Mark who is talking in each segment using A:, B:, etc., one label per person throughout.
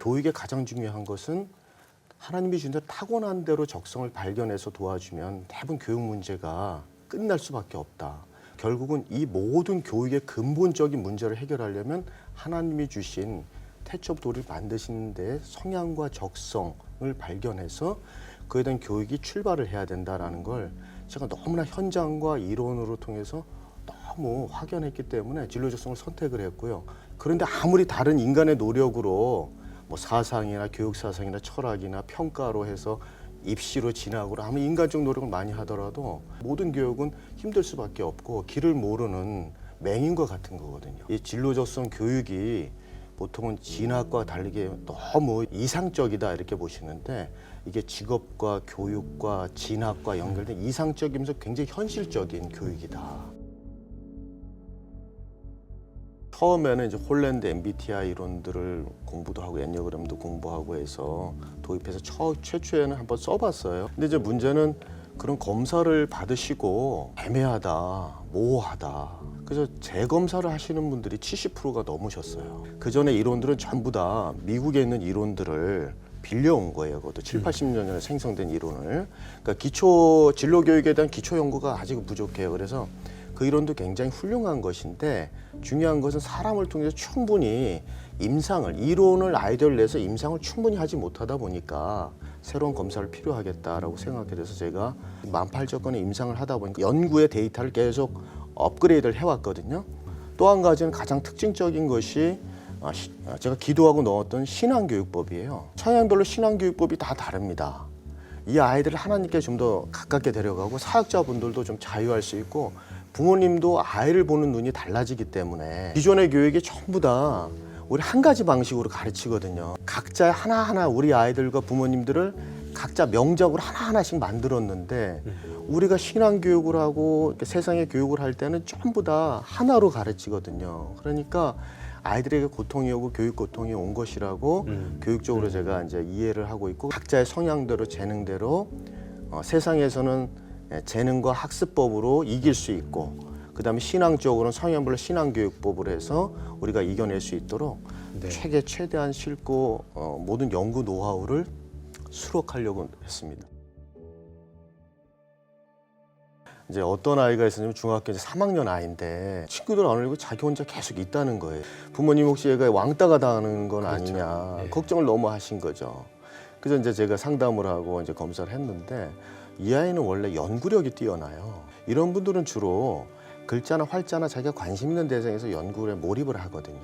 A: 교육의 가장 중요한 것은 하나님이 주신 타고난 대로 적성을 발견해서 도와주면 대부분 교육 문제가 끝날 수밖에 없다. 결국은 이 모든 교육의 근본적인 문제를 해결하려면 하나님이 주신 태초부터 우리를 만드시는 데 성향과 적성을 발견해서 그에 대한 교육이 출발을 해야 된다는 걸 제가 너무나 현장과 이론으로 통해서 너무 확연했기 때문에 진로 적성을 선택을 했고요. 그런데 아무리 다른 인간의 노력으로 뭐 사상이나 교육 사상이나 철학이나 평가로 해서 입시로 진학으로 아무리 인간적 노력을 많이 하더라도 모든 교육은 힘들 수밖에 없고 길을 모르는 맹인과 같은 거거든요. 이 진로적성 교육이 보통은 진학과 다르게 너무 이상적이다 이렇게 보시는데 이게 직업과 교육과 진학과 연결된 이상적이면서 굉장히 현실적인 교육이다. 처음에는 이제 홀랜드 MBTI 이론들을 공부도 하고 엔네어그램도 공부하고 해서 도입해서 최초에는 한번 써봤어요. 근데 이제 문제는 그런 검사를 받으시고 애매하다, 모호하다. 그래서 재검사를 하시는 분들이 70%가 넘으셨어요. 그 전에 이론들은 전부 다 미국에 있는 이론들을 빌려온 거예요. 그것도 7, 80년 전에 생성된 이론을. 그러니까 기초 진로 교육에 대한 기초 연구가 아직 부족해요. 그래서 그 이론도 굉장히 훌륭한 것인데 중요한 것은 사람을 통해서 충분히 임상을, 이론을 아이디어를 내서 임상을 충분히 하지 못하다 보니까 새로운 검사를 필요하겠다라고 생각해 돼서 제가 18,000건의 임상을 하다 보니까 연구의 데이터를 계속 업그레이드를 해왔거든요. 또 한 가지는 가장 특징적인 것이 제가 기도하고 넣었던 신앙교육법이에요. 성향별로 신앙교육법이 다 다릅니다. 이 아이들을 하나님께 좀 더 가깝게 데려가고 사역자분들도 좀 자유할 수 있고 부모님도 아이를 보는 눈이 달라지기 때문에 기존의 교육이 전부 다 우리 한 가지 방식으로 가르치거든요. 각자 하나하나 우리 아이들과 부모님들을 각자 명작으로 하나하나씩 만들었는데 우리가 신앙교육을 하고 세상의 교육을 할 때는 전부 다 하나로 가르치거든요. 그러니까 아이들에게 고통이 오고 교육 고통이 온 것이라고 교육적으로 제가 이제 이해를 하고 있고 각자의 성향대로 재능대로 세상에서는 재능과 학습법으로 이길 수 있고 그다음에 신앙적으로는 성향별로 신앙교육법을 해서 우리가 이겨낼 수 있도록 최대한 싣고 모든 연구 노하우를 수록하려고 했습니다. 이제 어떤 아이가 있었냐면 중학교 이제 3학년 아이인데 친구들 안 오고 자기 혼자 계속 있다는 거예요. 부모님 혹시 얘가 왕따가 당하는 건 아니냐 걱정을 너무 하신 거죠. 그래서 이제 제가 상담을 하고 이제 검사를 했는데 이 아이는 원래 연구력이 뛰어나요. 이런 분들은 주로 글자나 활자나 자기가 관심 있는 대상에서 연구에 몰입을 하거든요.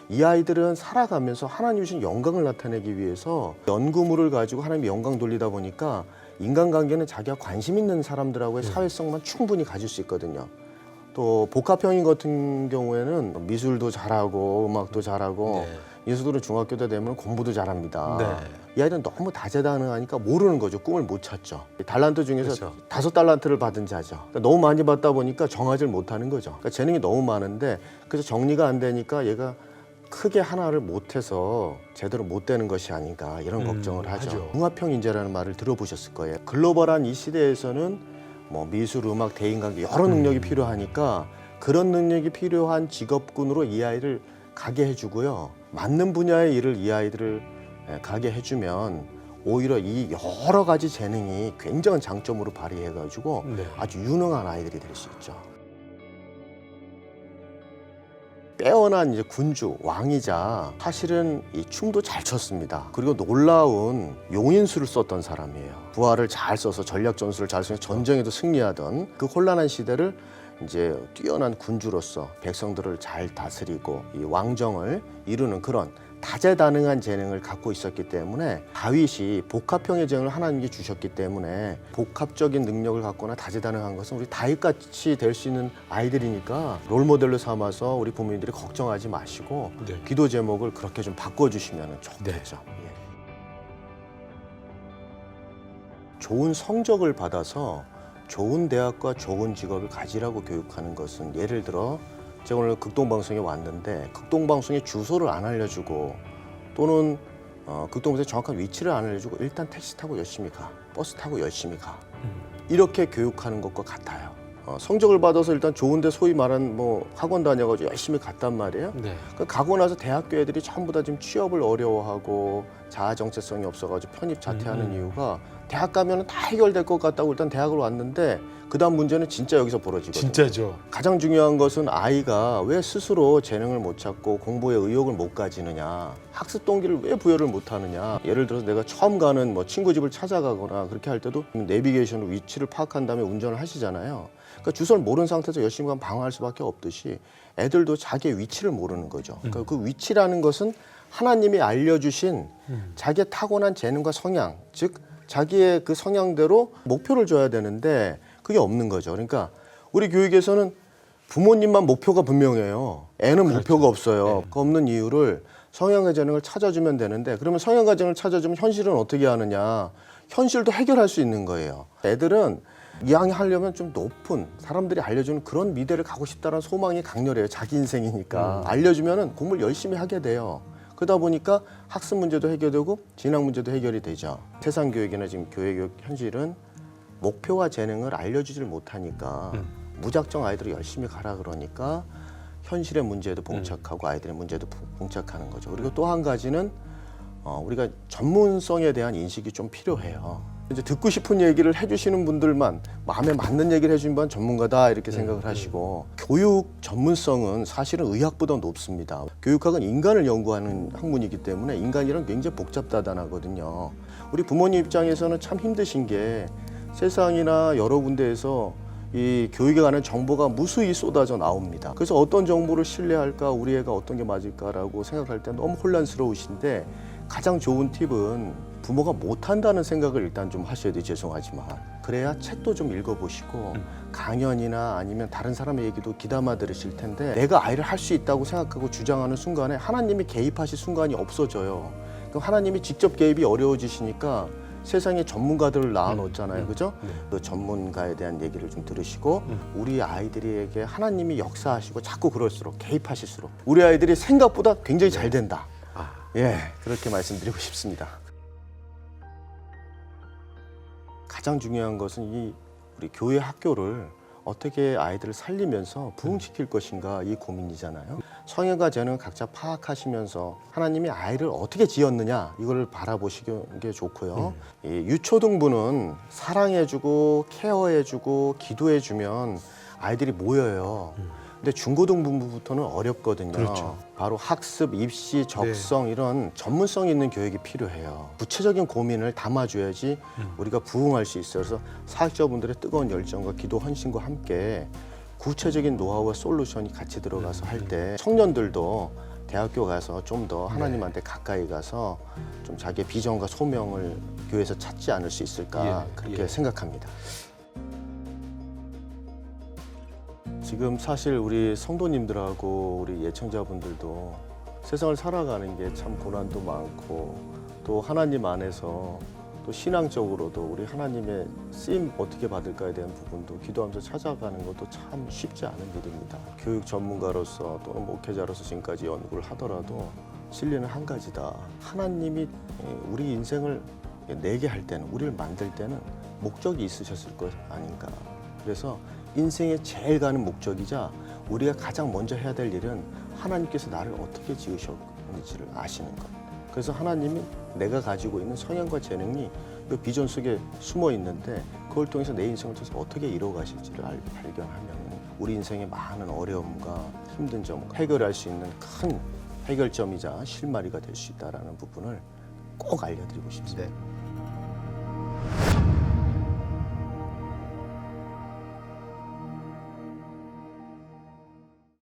A: 이 아이들은 살아가면서 하나님 주신 영광을 나타내기 위해서 연구물을 가지고 하나님의 영광 돌리다 보니까 인간관계는 자기가 관심 있는 사람들하고의 사회성만 충분히 가질 수 있거든요. 또 복합형인 같은 경우에는 미술도 잘하고 음악도 잘하고 예수들은 중학교 때 되면 공부도 잘합니다. 이 아이들은 너무 다재다능하니까 모르는 거죠. 꿈을 못 찾죠. 달란트 중에서 5달란트를 받은 자죠. 그러니까 너무 많이 받다 보니까 정하지를 못하는 거죠. 그러니까 재능이 너무 많은데 그래서 정리가 안 되니까 얘가 크게 하나를 못해서 제대로 못 되는 것이 아닌가 이런 걱정을 하죠. 융합형 인재라는 말을 들어보셨을 거예요. 글로벌한 이 시대에서는 뭐 미술, 음악, 대인관계 여러 능력이 필요하니까 그런 능력이 필요한 직업군으로 이 아이를 가게 해주고요. 맞는 분야의 일을 이 아이들을 가게 해주면 오히려 이 여러 가지 재능이 굉장한 장점으로 발휘해가지고 아주 유능한 아이들이 될 수 있죠. 빼어난 이제 군주, 왕이자 사실은 이 춤도 잘 췄습니다. 그리고 놀라운 용인수를 썼던 사람이에요. 부하를 잘 써서 전략 전술을 잘 써서 전쟁에도 승리하던 그 혼란한 시대를 이제 뛰어난 군주로서 백성들을 잘 다스리고 이 왕정을 이루는 그런 다재다능한 재능을 갖고 있었기 때문에 다윗이 복합형의 재능을 하나님께 주셨기 때문에 복합적인 능력을 갖거나 다재다능한 것은 우리 다윗같이 될 수 있는 아이들이니까 롤모델로 삼아서 우리 부모님들이 걱정하지 마시고 기도 제목을 그렇게 좀 바꿔주시면 좋겠죠. 좋은 성적을 받아서 좋은 대학과 좋은 직업을 가지라고 교육하는 것은 예를 들어 제가 오늘 극동방송에 왔는데 극동방송의 주소를 안 알려주고 또는 극동방송의 정확한 위치를 안 알려주고 일단 택시 타고 열심히 가, 버스 타고 열심히 가 이렇게 교육하는 것과 같아요. 성적을 받아서 일단 좋은데 소위 말하는 뭐 학원 다녀가지고 열심히 갔단 말이에요.
B: 네.
A: 가고 나서 대학교 애들이 전부 다 지금 취업을 어려워하고 자아 정체성이 없어가지고 편입 자퇴하는 이유가 대학 가면은 다 해결될 것 같다고 일단 대학을 왔는데 그다음 문제는 진짜 여기서 벌어지거든요.
B: 진짜죠.
A: 가장 중요한 것은 아이가 왜 스스로 재능을 못 찾고 공부에 의욕을 못 가지느냐, 학습 동기를 왜 부여를 못 하느냐. 예를 들어서 내가 처음 가는 뭐 친구 집을 찾아가거나 그렇게 할 때도 내비게이션으로 위치를 파악한 다음에 운전을 하시잖아요. 그러니까 주소를 모르는 상태에서 열심히 가면 방황할 수밖에 없듯이 애들도 자기의 위치를 모르는 거죠. 그러니까 그 위치라는 것은 하나님이 알려주신 자기의 타고난 재능과 성향, 즉 자기의 그 성향대로 목표를 줘야 되는데 그게 없는 거죠. 그러니까 우리 교육에서는 부모님만 목표가 분명해요. 애는
B: 그렇죠.
A: 목표가 없어요. 그 없는 이유를 성향과 재능을 찾아주면 되는데 그러면 성향과 재능을 찾아주면 현실은 어떻게 하느냐. 현실도 해결할 수 있는 거예요. 애들은 2학년 하려면 좀 높은 사람들이 알려주는 그런 미래를 가고 싶다는 소망이 강렬해요. 자기 인생이니까. 알려주면 공부를 열심히 하게 돼요. 그러다 보니까 학습 문제도 해결되고 진학 문제도 해결이 되죠. 세상 교육이나 지금 교회 교육 현실은 목표와 재능을 알려주지를 못하니까 무작정 아이들이 열심히 가라 그러니까 현실의 문제에도 봉착하고 아이들의 문제도 봉착하는 거죠. 그리고 또 한 가지는 우리가 전문성에 대한 인식이 좀 필요해요. 이제 듣고 싶은 얘기를 해주시는 분들만 마음에 맞는 얘기를 해주신 분 전문가다 이렇게 생각을 하시고 교육 전문성은 사실은 의학보다 높습니다. 교육학은 인간을 연구하는 학문이기 때문에 인간이란 굉장히 복잡다단하거든요. 우리 부모님 입장에서는 참 힘드신 게 세상이나 여러 군데에서 이 교육에 관한 정보가 무수히 쏟아져 나옵니다. 그래서 어떤 정보를 신뢰할까, 우리 애가 어떤 게 맞을까라고 생각할 때 너무 혼란스러우신데 가장 좋은 팁은 부모가 못한다는 생각을 일단 좀 하셔야 돼요. 죄송하지만. 그래야 책도 좀 읽어보시고 강연이나 아니면 다른 사람의 얘기도 귀담아 들으실 텐데 내가 아이를 할 수 있다고 생각하고 주장하는 순간에 하나님이 개입하실 순간이 없어져요. 그럼 하나님이 직접 개입이 어려워지시니까 세상에 전문가들을 낳아놓잖아요. 그죠? 그 전문가에 대한 얘기를 좀 들으시고 우리 아이들에게 하나님이 역사하시고 자꾸 그럴수록 개입하실수록 우리 아이들이 생각보다 굉장히 잘 된다. 예, 그렇게 말씀드리고 싶습니다. 가장 중요한 것은 이 우리 교회 학교를 어떻게 아이들을 살리면서 부흥시킬 것인가 이 고민이잖아요. 성향과 재능을 각자 파악하시면서 하나님이 아이를 어떻게 지었느냐 이걸 바라보시는 게 좋고요. 이 유초등부는 사랑해주고 케어해주고 기도해주면 아이들이 모여요. 근데 중고등부부터는 어렵거든요.
B: 그렇죠.
A: 바로 학습, 입시, 적성 이런 전문성 있는 교육이 필요해요. 구체적인 고민을 담아줘야지 우리가 부응할 수 있어요. 그래서 사역자분들의 뜨거운 열정과 기도 헌신과 함께 구체적인 노하우와 솔루션이 같이 들어가서 할 때 청년들도 대학교 가서 좀 더 하나님한테 가까이 가서 좀 자기의 비전과 소명을 교회에서 찾지 않을 수 있을까 그렇게 생각합니다. 지금 사실 우리 성도님들하고 우리 예청자분들도 세상을 살아가는 게 참 고난도 많고 또 하나님 안에서 또 신앙적으로도 우리 하나님의 쓰임 어떻게 받을까에 대한 부분도 기도하면서 찾아가는 것도 참 쉽지 않은 일입니다. 교육 전문가로서 또는 목회자로서 지금까지 연구를 하더라도 진리는 한 가지다. 하나님이 우리 인생을 내게 할 때는 우리를 만들 때는 목적이 있으셨을 것 아닌가. 그래서 인생의 제일 가는 목적이자 우리가 가장 먼저 해야 될 일은 하나님께서 나를 어떻게 지으셨는지를 아시는 것. 그래서 하나님이 내가 가지고 있는 성향과 재능이 이 비전 속에 숨어 있는데 그걸 통해서 내 인생을 통해서 어떻게 이루어 가실지를 발견하면 우리 인생의 많은 어려움과 힘든 점 해결할 수 있는 큰 해결점이자 실마리가 될 수 있다는 부분을 꼭 알려드리고 싶습니다.
B: 네.